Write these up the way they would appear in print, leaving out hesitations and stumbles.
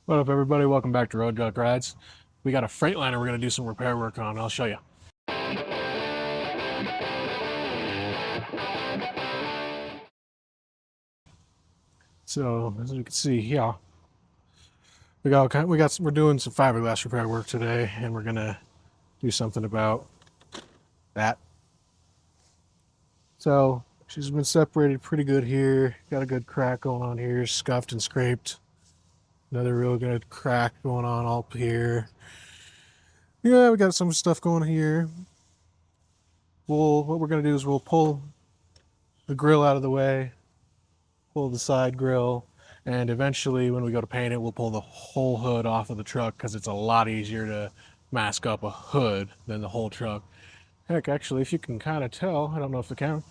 What up, everybody? Welcome back to Road Duck Rides. We got a freightliner we're going to do some repair work on. I'll show you. So, as you can see here, we're doing some fiberglass repair work today, and we're going to do something about that. So, she's been separated pretty good here. Got a good crack going on here, scuffed and scraped. Another real good crack going on up here. Yeah, we got some stuff going here. What we're going to do is we'll pull the grill out of the way, pull the side grill, and eventually when we go to paint it, we'll pull the whole hood off of the truck because it's a lot easier to mask up a hood than the whole truck. Heck, actually, if you can kind of tell, I don't know if the camera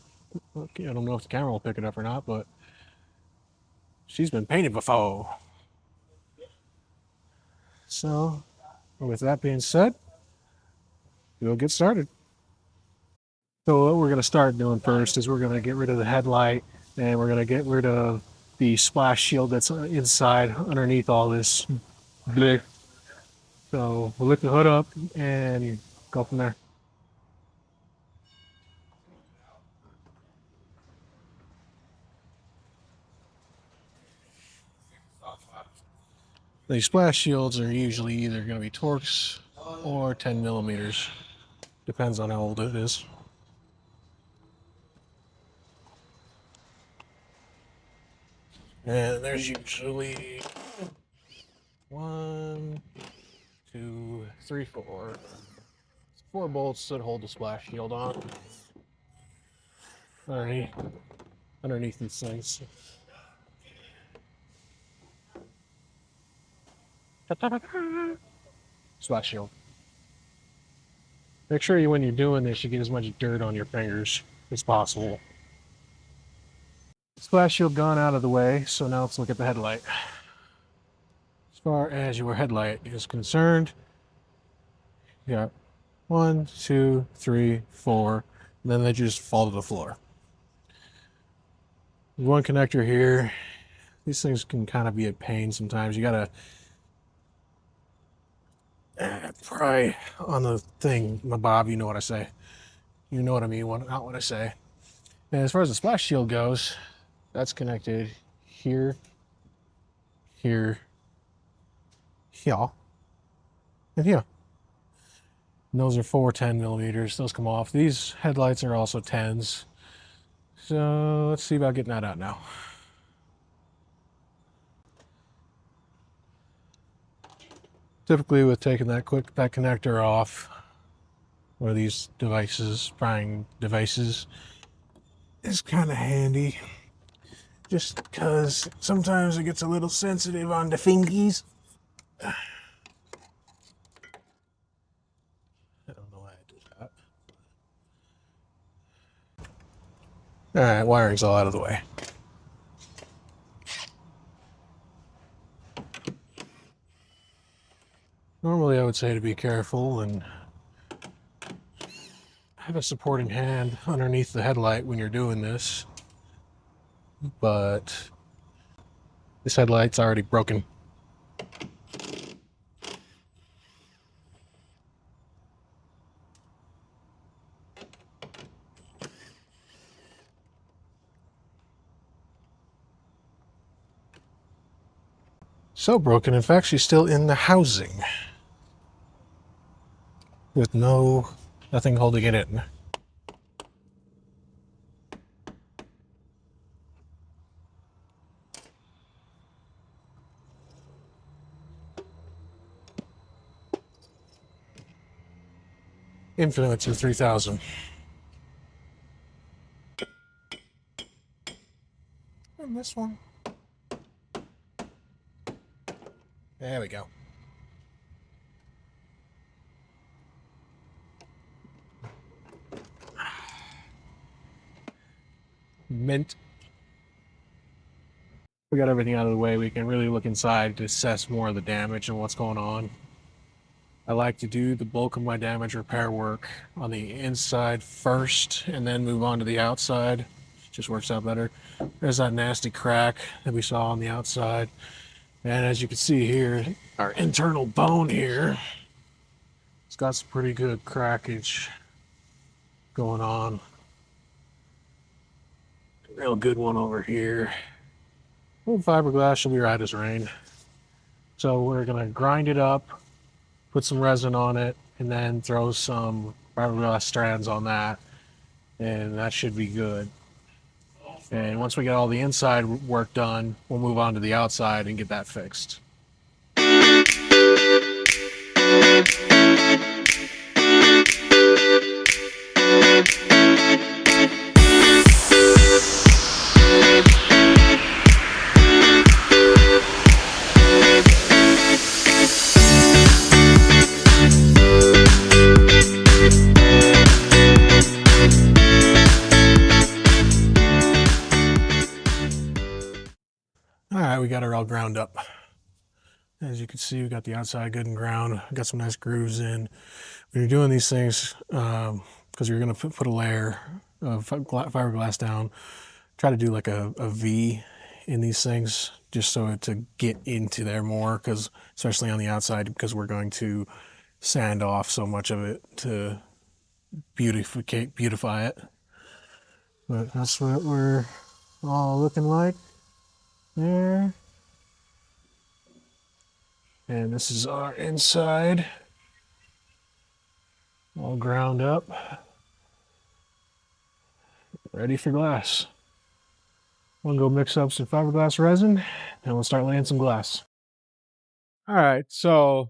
will pick it up or not, but she's been painted before. So, with that being said, we'll get started. So what we're going to start doing first is we're going to get rid of the headlight, and we're going to get rid of the splash shield that's inside underneath all this bleh. So we'll lift the hood up and go from there. The splash shields are usually either going to be Torx or 10 millimeters. Depends on how old it is. And there's usually 1, 2, 3, 4. 4 bolts that hold the splash shield on underneath these things. Splash shield. Make sure when you're doing this, you get as much dirt on your fingers as possible. Splash shield gone out of the way, so now let's look at the headlight. As far as your headlight is concerned, you got 1, 2, 3, 4, and then they just fall to the floor. One connector here. These things can kind of be a pain sometimes. You gotta pry on the thing. Bob, you know what I say. You know what I mean, not what I say. And as far as the splash shield goes, that's connected here, here, here, and here. And those are 4 10 millimeters. Those come off. These headlights are also 10s. So let's see about getting that out now. Typically with taking that connector off, or these prying devices, is kind of handy. Just because sometimes it gets a little sensitive on the fingies. I don't know why I did that. Alright, wiring's all out of the way. Normally I would say to be careful and have a supporting hand underneath the headlight when you're doing this, but this headlight's already broken. So broken, in fact, she's still in the housing with nothing holding it in. Influencer 3000. And this one. There we go. Mint. We got everything out of the way. We can really look inside to assess more of the damage and what's going on. I like to do the bulk of my damage repair work on the inside first and then move on to the outside. Just works out better. There's that nasty crack that we saw on the outside. And as you can see here, our internal bone here, it's got some pretty good crackage going on. Real good one over here. Well, fiberglass should be right as rain. So we're gonna grind it up, put some resin on it, and then throw some fiberglass strands on that, and that should be good. And once we get all the inside work done, we'll move on to the outside and get that fixed. All right, we got it all ground up. As you can see, we got the outside good and ground. Got some nice grooves in. When you're doing these things, because you're going to put a layer of fiberglass down, try to do like a V in these things, just so to get into there more, because especially on the outside, because we're going to sand off so much of it to beautify it. But that's what we're all looking like there. And this is our inside, all ground up, ready for glass. We'll go mix up some fiberglass resin, and we'll start laying some glass. All right, so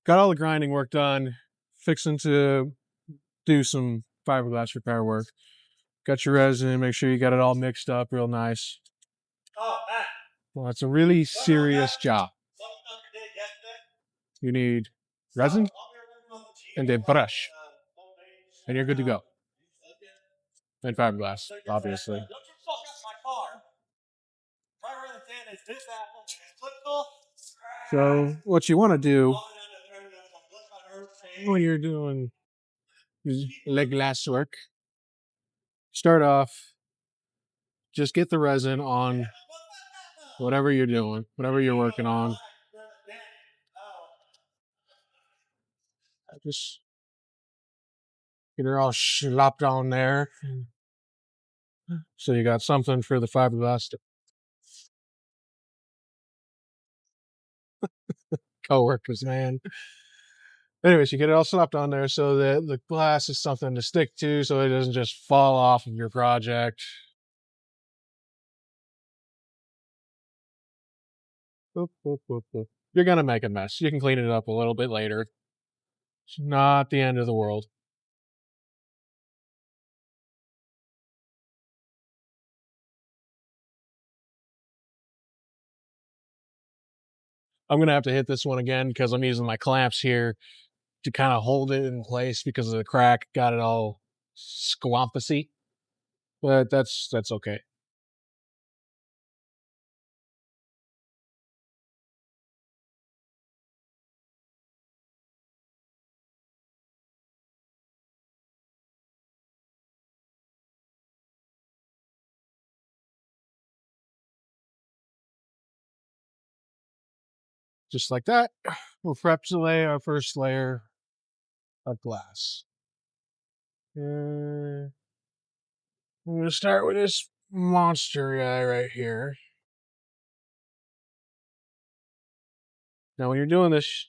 got all the grinding work done, fixing to do some fiberglass repair work. Got your resin, make sure you got it all mixed up real nice. Well, it's a really serious job. You need resin and a brush, and you're good to go. And fiberglass, obviously. So what you want to do when you're doing leg glass work, start off, just get the resin on whatever you're doing, whatever you're working on. Just get her all slopped on there. So you got something for the fiberglass to co-workers, man. Anyways, you get it all slapped on there so that the glass is something to stick to, so it doesn't just fall off of your project. Boop, boop, boop, boop. You're gonna make a mess. You can clean it up a little bit later. It's not the end of the world. I'm gonna have to hit this one again because I'm using my clamps here to kind of hold it in place because of the crack. Got it all squampusy, but that's okay. Just like that, we'll prep to lay our first layer of glass. I'm gonna start with this monster guy right here. Now, when you're doing this,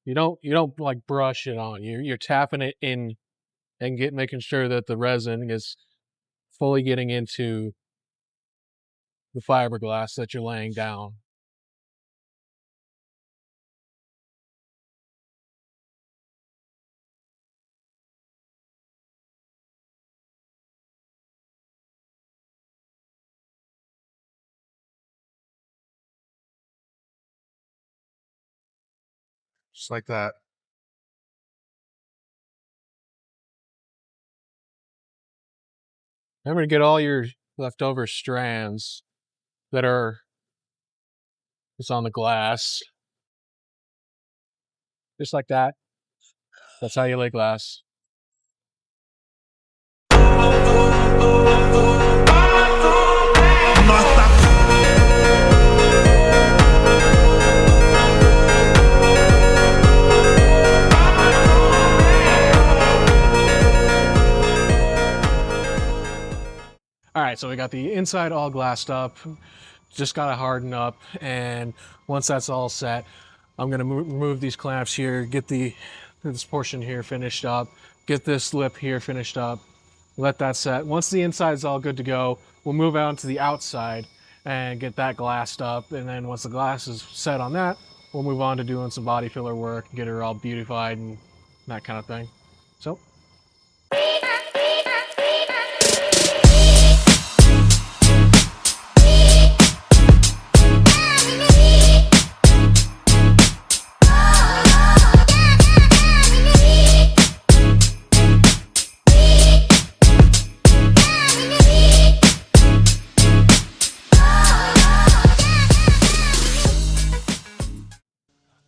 you don't like brush it on. You're tapping it in and making sure that the resin is fully getting into the fiberglass that you're laying down. Just like that. Remember to get all your leftover strands that are just on the glass. Just like that. That's how you lay glass. Nossa. so we got the inside all glassed up, just gotta harden up, and once that's all set, I'm gonna remove these clamps here, get this portion here finished up, get this lip here finished up, let that set. Once the inside's all good to go, we'll move out to the outside and get that glassed up, and then once the glass is set on that, we'll move on to doing some body filler work, get her all beautified and that kind of thing. So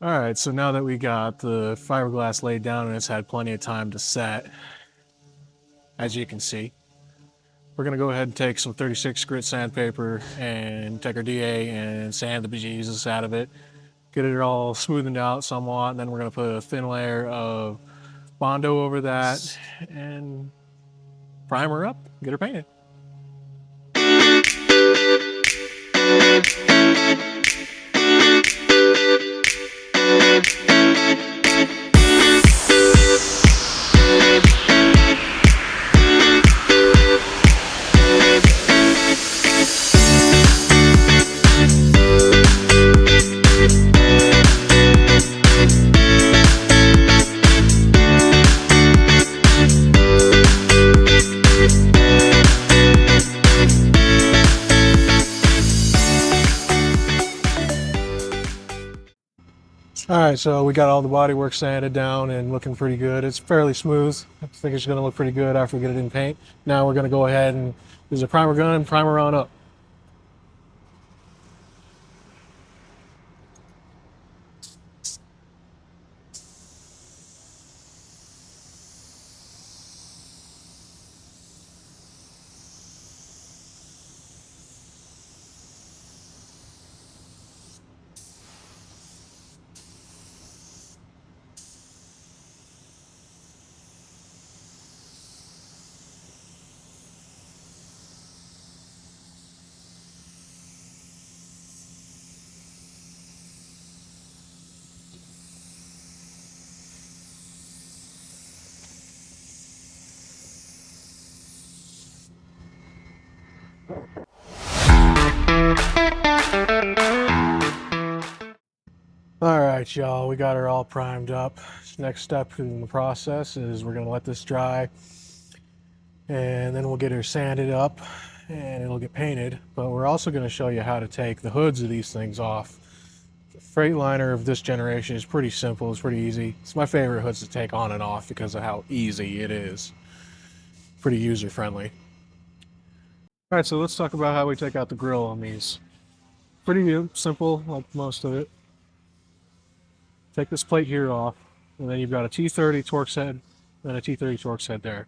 all right, so now that we got the fiberglass laid down and it's had plenty of time to set, as you can see, we're gonna go ahead and take some 36 grit sandpaper and take our DA and sand the bejesus out of it, get it all smoothened out somewhat, and then we're gonna put a thin layer of Bondo over that and prime her up, get her painted. All right, so we got all the bodywork sanded down and looking pretty good. It's fairly smooth. I think it's gonna look pretty good after we get it in paint. Now we're gonna go ahead and use a primer gun and primer on up. All right, y'all, we got her all primed up. Next step in the process is we're gonna let this dry, and then we'll get her sanded up and it'll get painted. But we're also gonna show you how to take the hoods of these things off. The freightliner of this generation is pretty simple, it's pretty easy. It's my favorite hoods to take on and off because of how easy it is. Pretty user friendly. All right, so let's talk about how we take out the grill on these. Pretty simple, like most of it. Take this plate here off, and then you've got a T30 Torx head and a T30 Torx head there.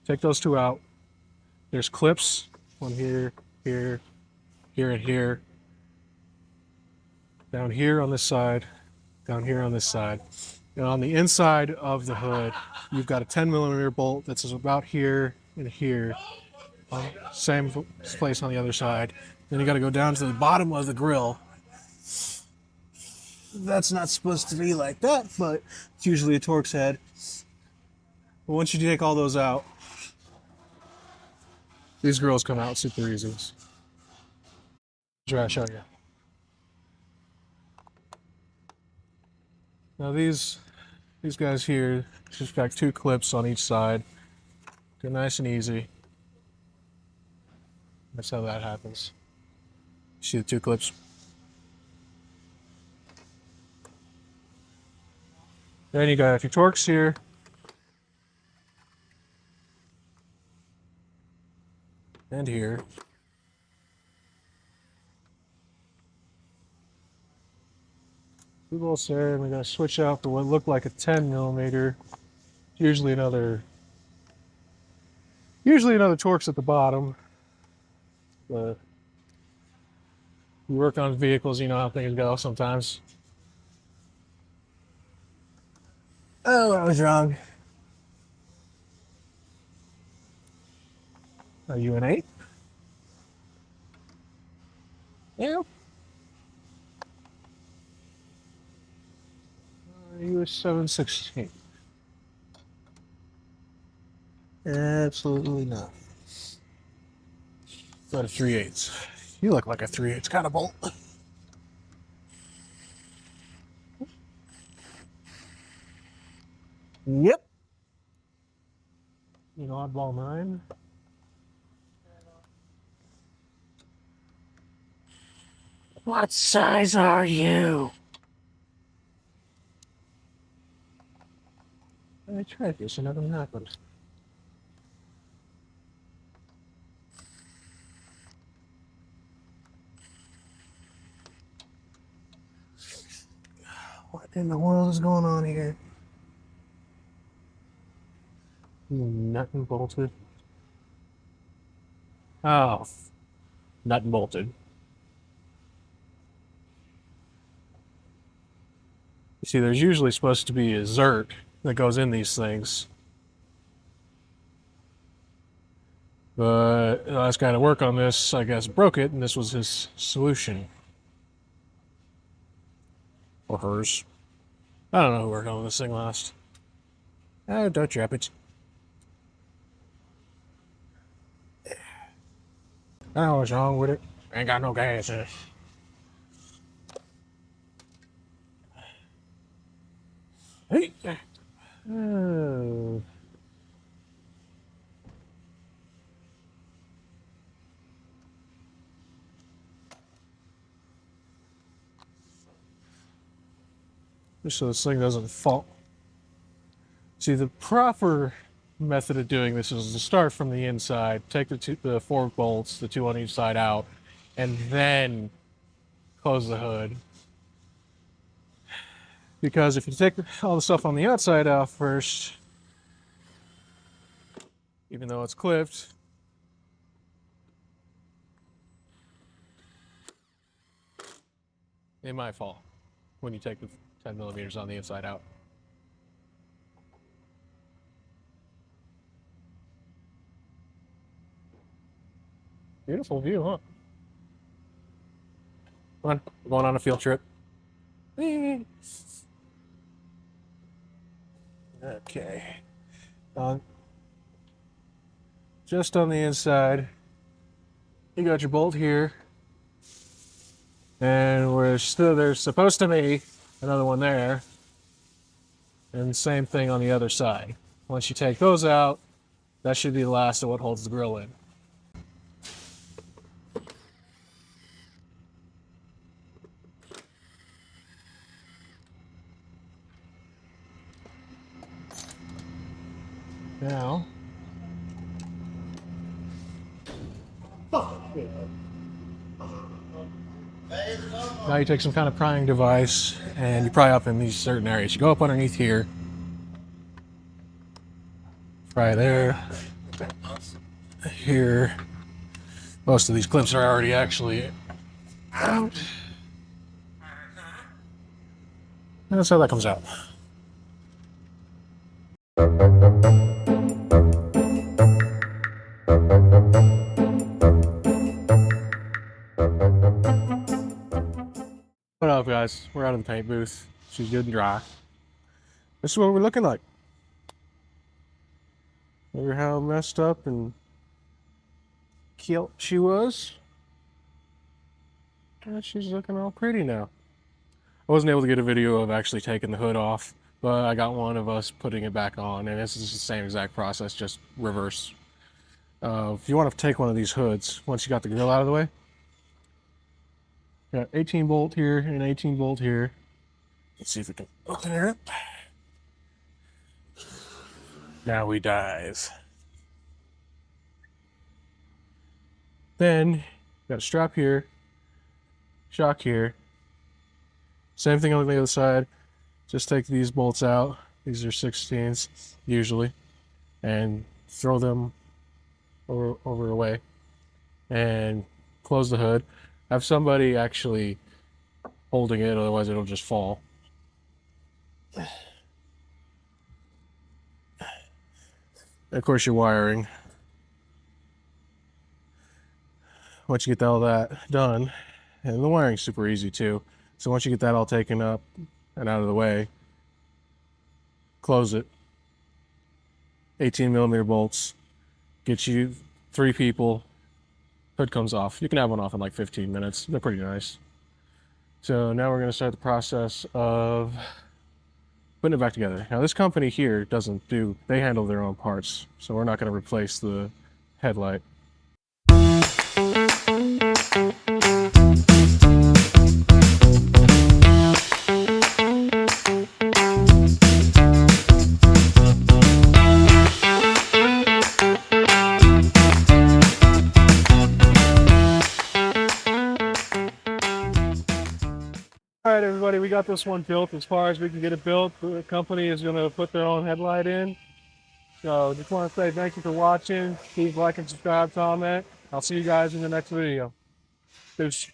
Take those two out. There's clips, one here, here, here, and here. Down here on this side, down here on this side. And on the inside of the hood, you've got a 10mm bolt that's about here and here. Same place on the other side. Then you got to go down to the bottom of the grill. That's not supposed to be like that, but it's usually a Torx head. But once you take all those out, these grills come out super easy. Try to show you. Now these guys here, just got two clips on each side. They're nice and easy. That's how that happens. See the two clips? Then you got your Torx here. And here. Two bolts there, and we're going to switch out to what looked like a 10mm. Usually another Torx at the bottom. But you work on vehicles, you know how things go sometimes. Oh, I was wrong. Are you an 8? Yeah. US 716. Absolutely not. Not a 3/8. You look like a 3/8 kind of bolt. Yep. You know, oddball 9. What size are you? I tried this and nothing happened. What in the world is going on here? Nothing bolted. Oh, nut and bolted. You see, there's usually supposed to be a zert that goes in these things. But the last guy to work on this, I guess, broke it, and this was his solution. Or hers. I don't know who worked on this thing last. Oh, don't drop it. I don't know what's wrong with it. Ain't got no gas in it. Hey! Oh. Just so this thing doesn't fall. See, the proper method of doing this is to start from the inside, take the 4 bolts, the 2 on each side out, and then close the hood. Because if you take all the stuff on the outside out first, even though it's clipped, it might fall when you take the 10 millimeters on the inside out. Beautiful view, huh? Come on, we're going on a field trip. Okay. Just on the inside, you got your bolt here. And there's supposed to be another one there. And same thing on the other side. Once you take those out, that should be the last of what holds the grill in. Now, you take some kind of prying device and you pry up in these certain areas. You go up underneath here, pry there, here. Most of these clips are already actually out. That's how that comes out. What up, guys? We're out of the paint booth. She's good and dry. This is what we're looking like. Remember how messed up and cute she was? She's looking all pretty now. I wasn't able to get a video of actually taking the hood off, but I got one of us putting it back on, and this is the same exact process, just reverse. If you want to take one of these hoods, once you got the grill out of the way, got 18 bolt here and 18 bolt here. Let's see if we can open it up. Now we dive. Then got a strap here, shock here. Same thing on the other side. Just take these bolts out. These are 16s usually, and throw them over away, and close the hood. Have somebody actually holding it, otherwise it'll just fall. Of course, your wiring. Once you get all that done, And the wiring's super easy too. So once you get that all taken up and out of the way, close it. 18mm bolts. Get you 3 people. Hood comes off. You can have one off in like 15 minutes. They're pretty nice. So now we're going to start the process of putting it back together. Now this company here doesn't do, they handle their own parts. So we're not going to replace the headlight. All right, everybody, we got this one built as far as we can get it built. The company is going to put their own headlight in. So just want to say thank you for watching. Please like and subscribe, comment. I'll see you guys in the next video. Peace.